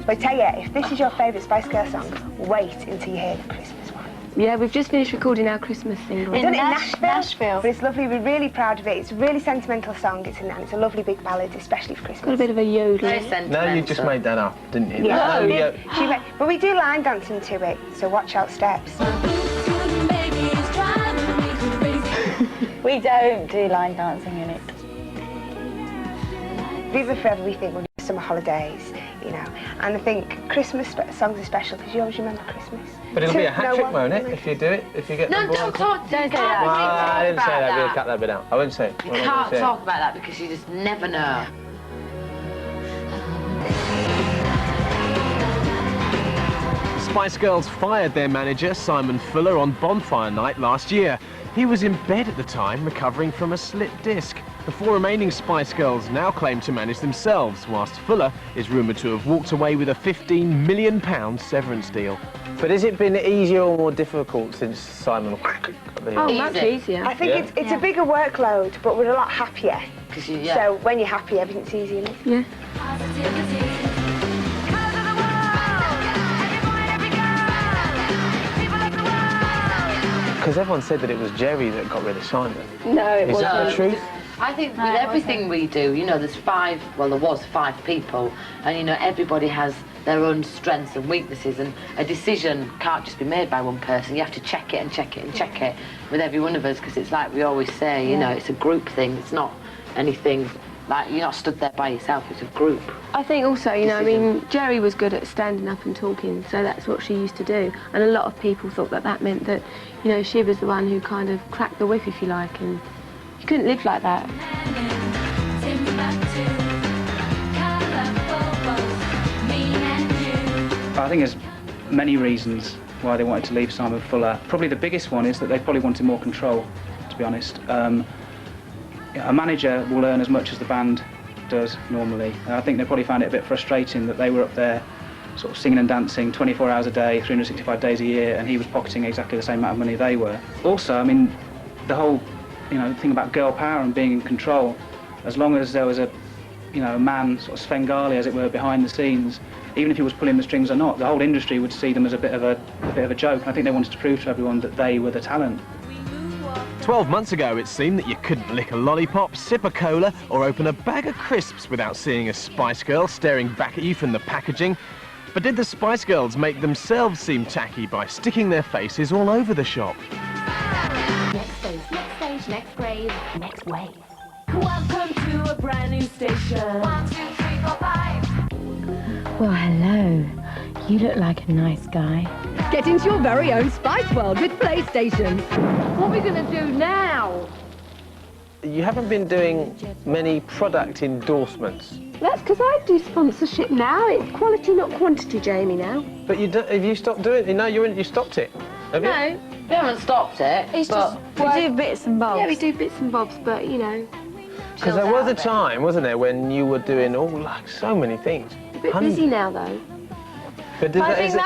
But I tell you, if this is your favourite Spice Girls song, wait until you hear the Christmas one. Yeah, we've just finished recording our Christmas single. We've done it in Nashville. But it's lovely, we're really proud of it. It's a really sentimental song, and it's a lovely big ballad, especially for Christmas. Got a bit of a yodel. Very sentimental. No, you just made that up, didn't you? Yeah, but we do line dancing to it, so watch out steps. We don't do line dancing in it. Viva Forever, we think, will be summer holidays, you know. And I think Christmas songs are special because you always remember Christmas. But it'll be a hat trick, won't it, if you do it? If you get No, don't say that. I didn't say that. We'll cut that bit out. I won't say it. You can't talk about that because you just never know. Spice Girls fired their manager, Simon Fuller, on Bonfire Night last year. He was in bed at the time, recovering from a slit disc. The four remaining Spice Girls now claim to manage themselves, whilst Fuller is rumoured to have walked away with a £15 million severance deal. But has it been easier or more difficult since Simon got the... Oh, much easier. I think it's a bigger workload, but we're a lot happier. So when you're happy, everything's easier, isn't it? Yeah. Because everyone said that it was Geri that got rid of Simon. No, it wasn't. Is that the truth? I think with everything we do, you know, there was 5 people, and, you know, everybody has their own strengths and weaknesses, and a decision can't just be made by one person. You have to check it and check it and check it with every one of us, because it's like we always say, you know, it's a group thing. It's not anything, like, you're not stood there by yourself, it's a group. I think also, you know, I mean, Geri was good at standing up and talking, so that's what she used to do. And a lot of people thought that that meant that, you know, she was the one who kind of cracked the whip, if you like, and you couldn't live like that. I think there's many reasons why they wanted to leave Simon Fuller. Probably the biggest one is that they probably wanted more control, to be honest. A manager will earn as much as the band does normally. I think they probably found it a bit frustrating that they were up there sort of singing and dancing 24 hours a day, 365 days a year, and he was pocketing exactly the same amount of money they were. Also, I mean, the whole, you know, thing about girl power and being in control, as long as there was a, you know, a man, sort of Svengali, as it were, behind the scenes, even if he was pulling the strings or not, the whole industry would see them as a bit of a joke. And I think they wanted to prove to everyone that they were the talent. 12 months ago, it seemed that you couldn't lick a lollipop, sip a cola, or open a bag of crisps without seeing a Spice Girl staring back at you from the packaging. But did the Spice Girls make themselves seem tacky by sticking their faces all over the shop? Next stage, next grade, next wave. Welcome to a brand new station. 1, 2, 3, 4, 5. Well, hello. You look like a nice guy. Get into your very own Spice World with PlayStation. What are we going to do now? You haven't been doing many product endorsements. That's because I do sponsorship now. It's quality, not quantity, Jamie, now. But have you stopped doing it? No, you stopped it. Have you? No. We haven't stopped it, We do bits and bobs. Yeah, we do bits and bobs, but, you know... Because there was a time, wasn't there, when you were doing like so many things. A bit busy now, though. But I think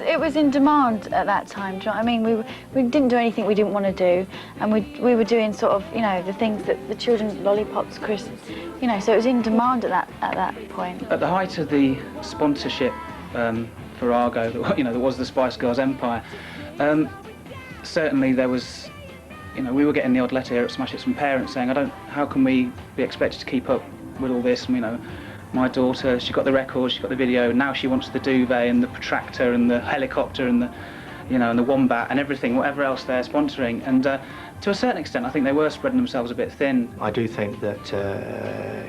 it was in demand at that time. Do you know what I mean? We didn't do anything we didn't want to do, and we were doing sort of, you know, the things that the children, lollipops, crisps, you know. So it was in demand at that point. At the height of the sponsorship for Argo, you know, there was the Spice Girls empire. Certainly there was, you know, we were getting the odd letter here at Smash Hits from parents saying, how can we be expected to keep up with all this? You know, my daughter, she got the record, she got the video, now she wants the duvet and the protractor and the helicopter and the, you know, and the wombat and everything, whatever else they're sponsoring. And to a certain extent, I think they were spreading themselves a bit thin. I do think that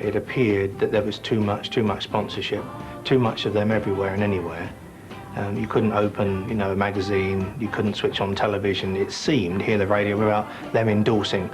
it appeared that there was too much sponsorship, too much of them everywhere and anywhere. You couldn't open, you know, a magazine, you couldn't switch on television, it seemed, hear the radio without them endorsing.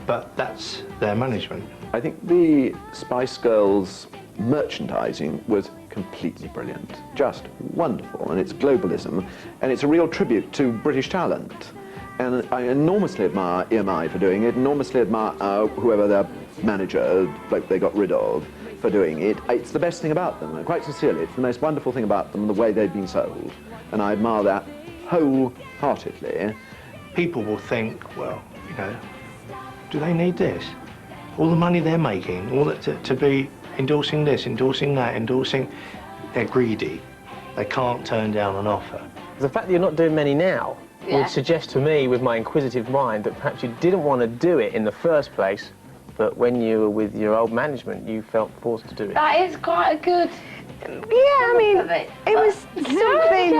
But that's their management. I think the Spice Girls merchandising was completely brilliant, just wonderful, and it's globalism, and it's a real tribute to British talent. And I enormously admire EMI for doing it, enormously admire whoever their manager, like they got rid of, for doing it. It's the best thing about them, quite sincerely. It's the most wonderful thing about them, the way they've been sold. And I admire that wholeheartedly. People will think, well, you know, do they need this? All the money they're making, all that to be endorsing this, endorsing that, they're greedy. They can't turn down an offer. The fact that you're not doing many now would suggest to me, with my inquisitive mind, that perhaps you didn't want to do it in the first place, but when you were with your old management, you felt forced to do it. That is quite a good... Yeah, I mean, it was something...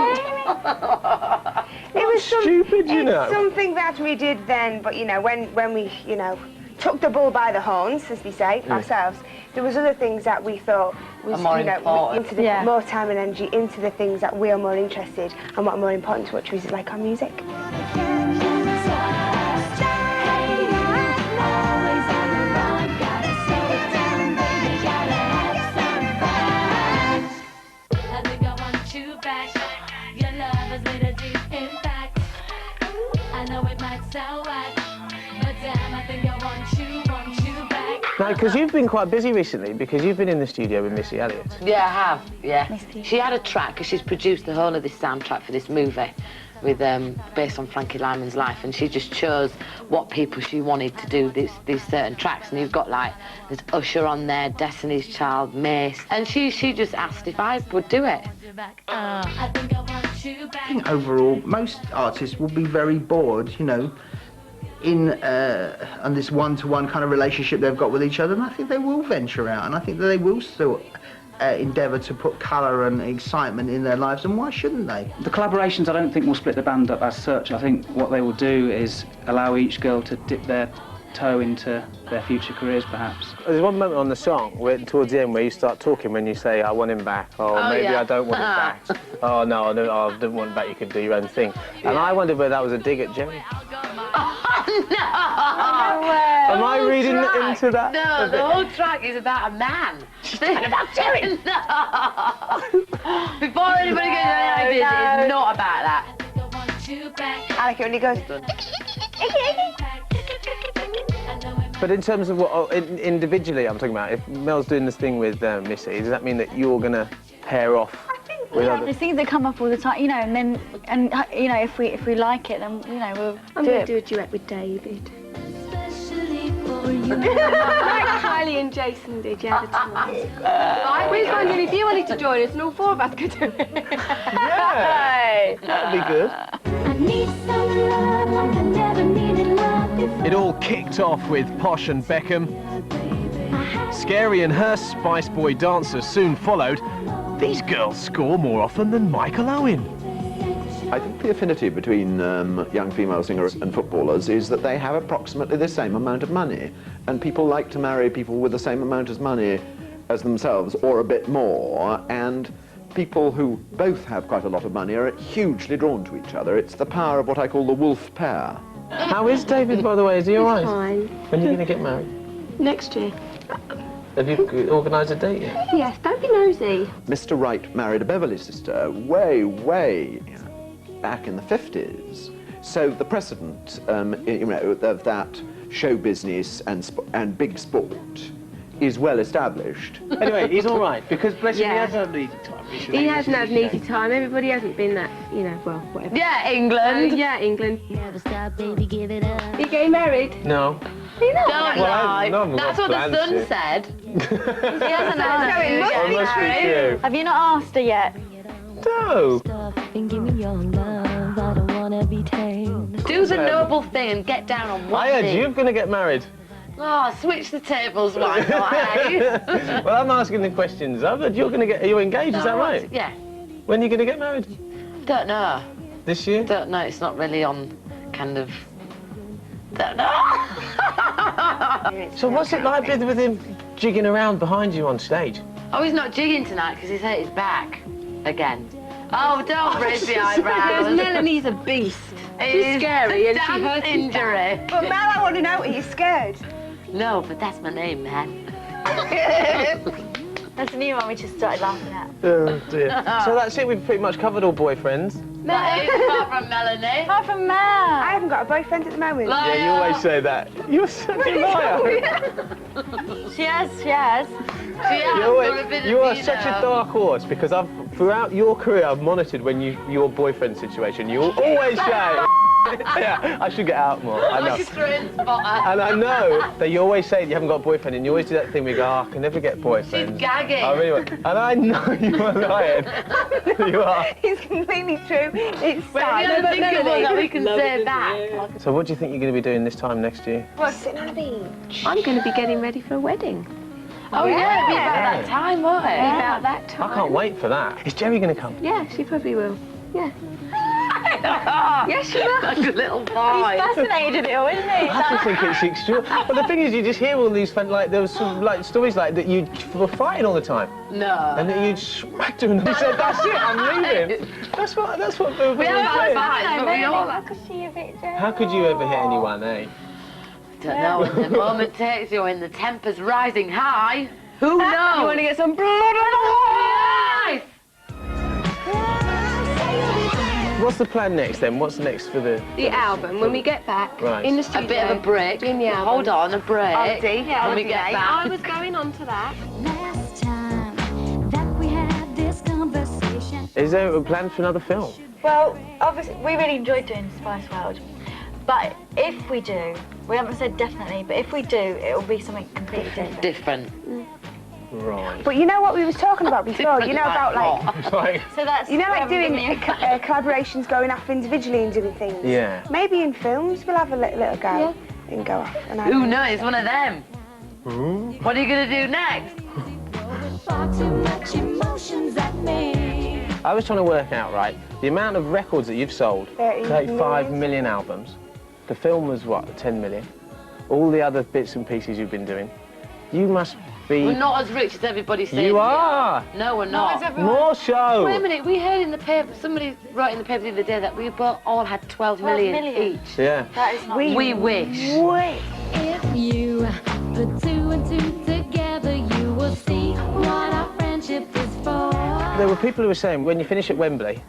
It was stupid, you know. Something that we did then, but, you know, when we, you know, took the bull by the horns, as we say, ourselves, there was other things that we thought was, more you know, important. into the more time and energy into the things that we are more interested and what are more important to us, which is like our music. No, because you've been quite busy recently, because you've been in the studio with Missy Elliott. Yeah, I have, yeah. She had a track, because she's produced the whole of this soundtrack for this movie, with based on Frankie Lyman's life, and she just chose what people she wanted to do these certain tracks, and you've got, like, there's Usher on there, Destiny's Child, Mace, and she just asked if I would do it. I think overall, most artists will be very bored, you know, on this one-to-one kind of relationship they've got with each other, and I think they will venture out, and I think that they will still endeavour to put colour and excitement in their lives, and why shouldn't they? The collaborations I don't think will split the band up as such. I think what they will do is allow each girl to dip their toe into their future careers, perhaps. There's one moment on the song, where, towards the end, where you start talking when you say, I want him back, or maybe I don't want him back. Oh, no, I don't want him back, you could do your own thing. And I wondered whether that was a dig at Geri. No! Am I reading into that? No, the whole track is about a man. She's talking about Geri! No! Before anybody goes any ideas, it's not about that. I like it when he goes... But in terms of what, individually I'm talking about, if Mel's doing this thing with Missy, does that mean that you're going to pair off with others? There's things that come up all the time, you know, and you know, if we like it, then, you know, we'll I'm going to do a duet with David. Like Kylie and Jason did, yeah, the twins. We was wondering if you wanted to join us and all four of us could do it. Yeah, that'd be good. It all kicked off with Posh and Beckham. Scary and her Spice Boy dancer soon followed. These girls score more often than Michael Owen. I think the affinity between young female singers and footballers is that they have approximately the same amount of money, and people like to marry people with the same amount of money as themselves, or a bit more, and people who both have quite a lot of money are hugely drawn to each other. It's the power of what I call the wolf pair. How is David, by the way? Is he all right? Fine. When are you going to get married? Next year. Have you organised a date yet? Yes, don't be nosy. Mr. Wright married a Beverley sister way back in the 50s. So the precedent, you know, of that show business and big sport is well established. Anyway, he's all right, because bless him, he hasn't had an easy time recently. He hasn't had an easy time. Everybody hasn't been that, you know, well, whatever. Yeah, England. Yeah, England. Never stop, baby, give it up. Are you getting married? No. You know? Don't lie. That's what the sun said. He hasn't asked. It must be true. Have you not asked her yet? No. And give me your love, I don't wanna be tamed. Do the noble thing and get down on one I heard knee. you're going to get married. Oh, switch the tables, why not, eh? Well, I'm asking the questions. I've heard you're going to get... Are you engaged, is that right? Yeah. When are you going to get married? Don't know. This year? Don't know, it's not really on, kind of... Don't know. So what's it like with him jigging around behind you on stage? Oh, he's not jigging tonight because he's hurt his back. Again. Oh, don't raise the eyebrows. Melanie's a beast. She's scary and she hurts his injury. But Mel, I want to know, are you scared? No, but that's my name, man. That's a new one we just started laughing at. Oh dear. So that's it, we've pretty much covered all boyfriends. That is apart from Melanie. Apart from Mel. I haven't got a boyfriend at the moment. Liar. Yeah, you always say that. You're such a liar. She has. You are such a dark horse, because throughout your career I've monitored when your boyfriend situation, you always say Yeah, I should get out more. I know. She's straight spotter. And I know that you always say you haven't got a boyfriend, and you always do that thing where you go, oh, I can never get boyfriends. She's gagging. I really want. And I know you are lying. You are. It's completely true. It's Well, sad. the other thing is that we can say back. So what do you think you're going to be doing this time next year? Well, sitting on a beach. I'm going to be getting ready for a wedding. Oh yeah, it'll be about that time, won't it? About that time. I can't wait for that. Is Geri going to come? Yeah, she probably will. Yeah. Yes, she will. Like a little boy. Fascinated it all, isn't he? I just think it's extraordinary. But the thing is, you just hear all these like there was some like stories like that you were fighting all the time, No. and then you smacked her and you said, "That's it, I'm leaving." That's what people We have say. fights, but we all... I could see a bit there. How could you ever hit anyone, eh? Don't know when the moment takes you and the temper's rising high. Who knows? You want to get some blood on the Yes! What's the plan next then? What's next for the album? When we get back Right. in the A studio. bit of a break. In the album. Hold on, a break. Yeah, when we get back. I was going on to that. Last time that we had this conversation. Is there a plan for another film? Well, obviously, we really enjoyed doing Spice World. But if we do, we haven't said definitely, but if we do, it'll be something completely different. Different. Right. But you know what we was talking about before? You know about like, It's like, So that's you know, we like haven't doing given you- collaborations, going off individually and doing things. yeah. Maybe in films we'll have a little go and go off. And Who knows? One of them. What are you going to do next? Far too much emotions at me. I was trying to work out, right, the amount of records that you've sold. 35 million albums. The film was what, 10 million? All the other bits and pieces you've been doing. You must be... We're not as rich as everybody says. You are! No, we're not. More show! Wait a minute, we heard in the paper, somebody wrote in the paper the other day that we both all had 12 million each. Yeah. That is not We wish. Wait. If you put two and two together, you will see what our friendship is for. There were people who were saying when you finish at Wembley,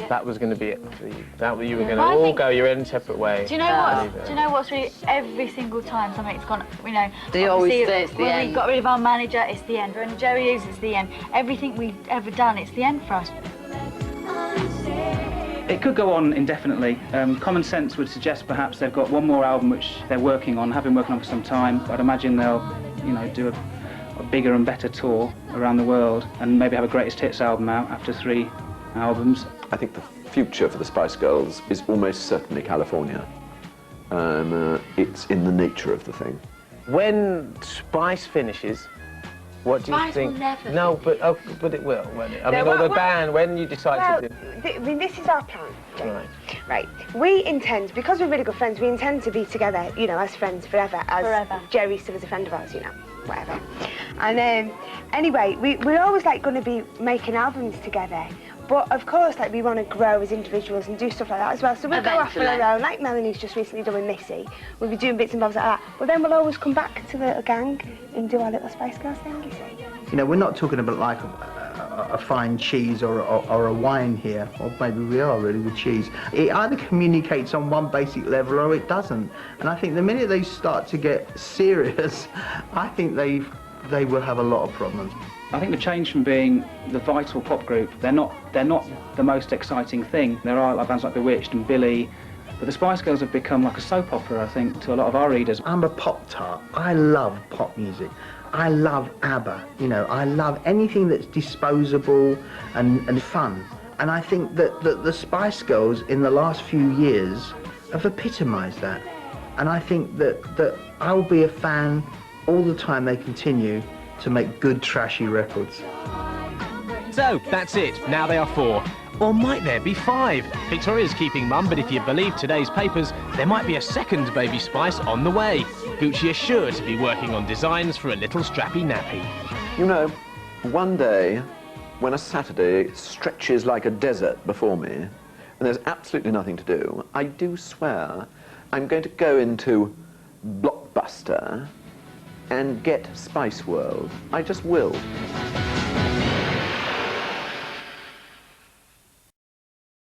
that was going to be it for you. That you were going to I all think- go your own separate way. Do you know what? Do you know what's really every single time something's gone? You know, They always obviously, say it's the when end. we got rid of our manager, it's the end. When Geri leaves, it's the end. Everything we've ever done, it's the end for us. It could go on indefinitely. Common sense would suggest perhaps they've got one more album which they're working on, have been working on for some time. I'd imagine they'll, you know, do a bigger and better tour around the world and maybe have a greatest hits album out after 3 albums. I think the future for the Spice Girls is almost certainly California. It's in the nature of the thing. When Spice finishes, what do you Spice think? will never No, but it will, won't it? I mean, well, or the well- band, when you decide Well, to do... I mean, this is our plan. Jane. Right. Right. We intend, because we're really good friends, we intend to be together, you know, as friends forever. As Forever. Geri still is a friend of ours, you know, whatever. And anyway, we're always like going to be making albums together. But of course, like we want to grow as individuals and do stuff like that as well. So we'll go off on Eventually. our own, like Melanie's just recently done with Missy. We'll be doing bits and bobs like that. But then we'll always come back to the little gang and do our little Spice Girls thing, you see. You know, we're not talking about like a fine cheese or a wine here, or maybe we are really with cheese. It either communicates on one basic level or it doesn't. And I think the minute they start to get serious, I think they will have a lot of problems. I think the change from being the vital pop group, they're not the most exciting thing. There are like bands like Bewitched and Billy, but the Spice Girls have become like a soap opera, I think, to a lot of our readers. I'm a pop tart. I love pop music. I love ABBA. You know, I love anything that's disposable and fun. And I think that the Spice Girls in the last few years have epitomised that. And I think that I'll be a fan all the time they continue to make good trashy records. So, that's it. Now they are 4. Or might there be 5? Victoria's keeping mum, but if you believe today's papers, there might be a second Baby Spice on the way. Gucci is sure to be working on designs for a little strappy nappy. You know, one day, when a Saturday stretches like a desert before me, and there's absolutely nothing to do, I do swear I'm going to go into Blockbuster and get Spice World. I just will.